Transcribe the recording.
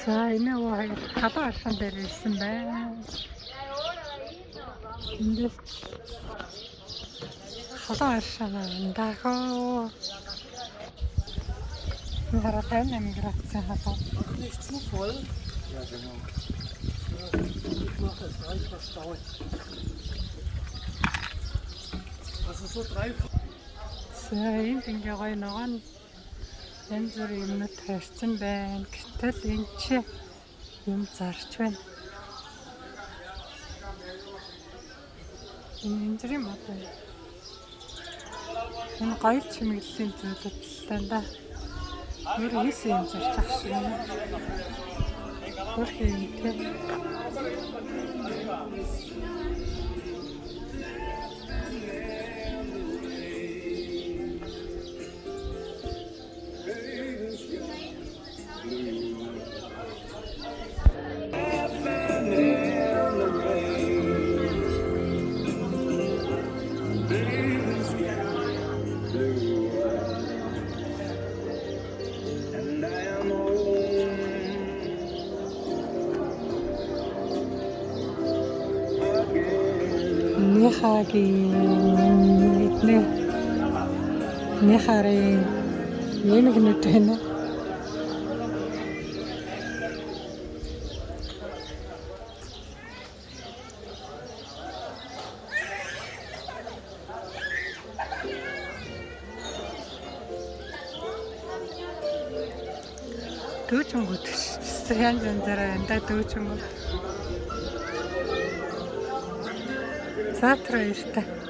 За энэ хоёр халуун аршин дээр ирсэн байна. Эндээс халуун аршин дагуу. Хараа 58 градусын халуун. Nicht zu voll. Ja, genau. Ich mache es rein verstauen. Also so 3. За энд ингээ гоё ногоон янз бүрийн юмнууд тарьсан байна. Гэтэл энэ чи юм зарч байна. Энэ зэрэг мод байна. Энэ гоё чимэглэлийн зүйлүүд л да. Өөр хийсэн юм зарч ах шиг юм. Өөр хиймтэй. Нихарын нэмэгнүүд байна. Дүүчмгүүд янз янзаараа энэ дүүчмгүүд. Завтра иртэ.